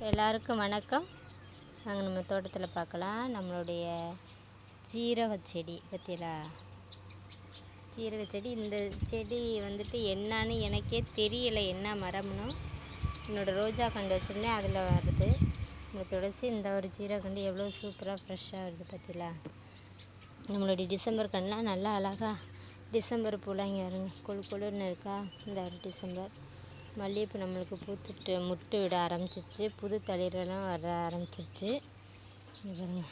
எல்லாருக்கும் வணக்கம். நாங்கள் நம்ம தோட்டத்தில் பார்க்கலாம். நம்மளுடைய ஜீரக செடி பற்றியலா, ஜீரக செடி. இந்த செடி வந்துட்டு என்னன்னு எனக்கே தெரியலை, என்ன மரம்னு. என்னோடய ரோஜா கண்டு வச்சுருந்தேன், அதில் வருது. இந்த துளசி, இந்த ஒரு ஜீரகண்டு எவ்வளோ சூப்பராக ஃப்ரெஷ்ஷாக வருது பற்றியலா. நம்மளுடைய டிசம்பர் கண்ணெலாம் நல்லா அழகாக டிசம்பர் பூலாம் இங்கே வருங்க, கொழு கொழுன்னு இருக்கா. இந்த ஒரு டிசம்பர் மல்லிகைப்பூ நம்மளுக்கு பூத்துட்டு முட்டு விட ஆரம்பிச்சிருச்சு, புது தளிரெல்லாம் வர ஆரம்பிச்சிருச்சு. பாருங்க,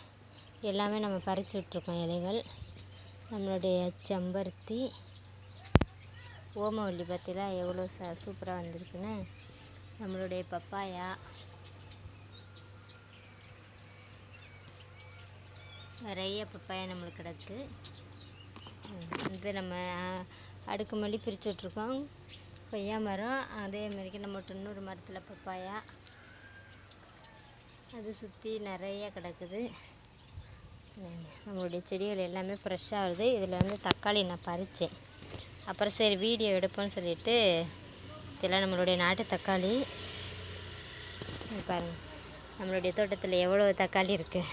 எல்லாமே நம்ம பறித்து விட்ருக்கோம் இலைகள். நம்மளுடைய செம்பருத்தி, ஓமவல்லி பற்றில எவ்வளோ சூப்பராக வந்திருக்குன்னு. நம்மளுடைய பப்பாயா, நிறைய பப்பாயா நம்மளுக்கு கிடக்கு. இது நம்ம அடுக்கு மல்லி பிரித்து விட்ருக்கோம். கொய்யா மரம், அதே மாதிரிக்கு நம்ம இன்னொரு மரத்தில் பப்பாயா, அது சுற்றி நிறைய கிடக்குது. நம்மளுடைய செடிகள் எல்லாமே ஃப்ரெஷ்ஷாக வருது. இதில் வந்து தக்காளி நான் பறித்தேன். அப்புறம் சரி வீடியோ எடுப்போன்னு சொல்லிவிட்டு இதெல்லாம் நம்மளுடைய நாட்டு தக்காளி. பாருங்கள், நம்மளுடைய தோட்டத்தில் எவ்வளோ தக்காளி இருக்குது.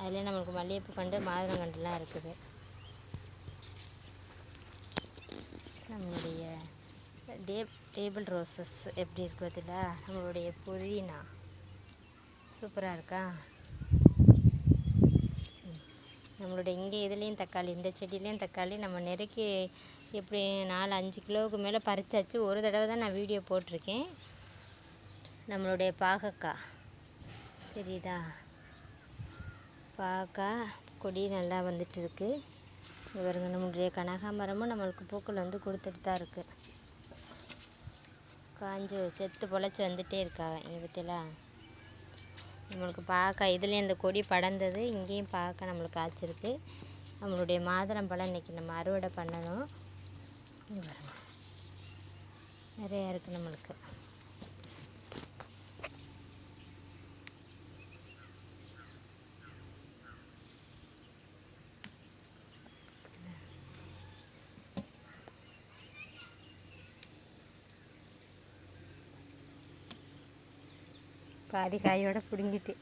அதில் நம்மளுக்கு மல்லிகைப்பூ கண்டு, மாதுளங்கண்டுலாம் இருக்குது. நம்மளுடைய டேபிள் ரோசஸ் எப்படி இருக்குது பார்த்தீங்களா. நம்மளுடைய புதினா சூப்பராக இருக்கா. நம்மளுடைய இங்கே இதுலேயும் தக்காளி, இந்த செடியிலையும் தக்காளி நம்ம நெருக்கி எப்படி 4-5 கிலோவுக்கு மேலே பறிச்சாச்சு. ஒரு தடவை தான் நான் வீடியோ போட்டிருக்கேன். நம்மளுடைய பாகக்காய் தெரியுதா, பாகக்காய் கொடி நல்லா வந்துட்டு இருக்குது. இவருங்க நம்மளுடைய கனகாமரமும் நம்மளுக்கு பூக்கள் வந்து கொடுத்துட்டு தான் இருக்குது. காஞ்சு செத்து பொழைச்சி வந்துகிட்டே இருக்காங்க. இங்கே பற்றிலாம் நம்மளுக்கு பாகக்காய் இதுலேயும் இந்த கொடி படர்ந்தது. இங்கேயும் பாகக்காய் நம்மளுக்கு காய்ச்சிருக்கு. நம்மளுடைய மாதுளம்பழம் இன்றைக்கி நம்ம அறுவடை பண்ணணும். நிறையா இருக்குது நம்மளுக்கு. பாதி காயோடு பிடுங்கிட்டு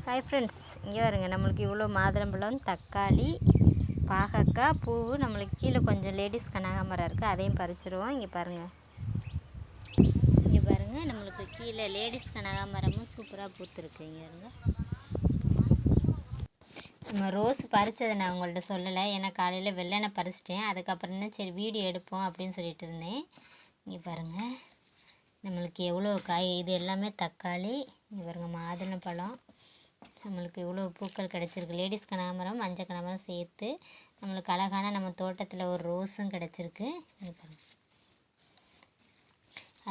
ஹாய் ஃப்ரெண்ட்ஸ், இங்கே வருங்க. நம்மளுக்கு இவ்வளோ மாதுளம்பழம், தக்காளி, பாகக்காய், பூ, நம்மளுக்கு கீழே கொஞ்சம் லேடிஸ் கனகாமரம் இருக்குது, அதையும் பறிச்சிடுவோம். இங்கே பாருங்கள், இங்கே பாருங்கள், நம்மளுக்கு கீழே லேடிஸ் கனகாமரமும் சூப்பராக பூத்துருக்கு. இங்கே இருங்க, நம்ம ரோஸ் பறித்ததை நான் உங்கள்கிட்ட சொல்லலை, ஏன்னா காலையில் வெள்ளனை பறிச்சிட்டேன். அதுக்கப்புறம் தான் சரி வீடியோ எடுப்போம் அப்படின்னு சொல்லிட்டு இருந்தேன். இங்கே பாருங்கள், நம்மளுக்கு எவ்வளோ காய். இது எல்லாமே தக்காளி. இங்கே பாருங்கள், மாதுளம்பழம். நம்மளுக்கு இவ்வளோ பூக்கள் கிடச்சிருக்கு. லேடிஸ் கனகாமரம், மஞ்சள் கனகாமரம் சேர்த்து நம்மளுக்கு அழகான நம்ம தோட்டத்தில் ஒரு ரோஸும் கிடச்சிருக்கு.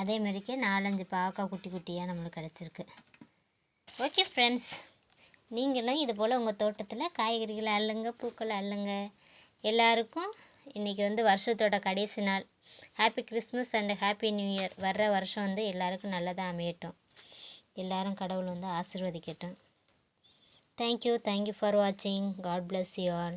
அதே மாதிரிக்கு 4-5 பாவக்காய் குட்டி குட்டியாக நம்மளுக்கு கிடச்சிருக்கு. ஓகே ஃப்ரெண்ட்ஸ், நீங்களும் இது போல் உங்கள் தோட்டத்தில் காய்கறிகளை அள்ளுங்க, பூக்களை அள்ளுங்க. எல்லாருக்கும் இன்றைக்கி வந்து வருஷத்தோட கடைசி நாள். Happy Christmas and happy new year. வர்ற வருஷம் வந்து எல்லாருக்கும் நல்லதாக அமையட்டும். எல்லோரும் கடவுள் வந்து ஆசீர்வதிக்கட்டும். Thank you for watching. God bless you all.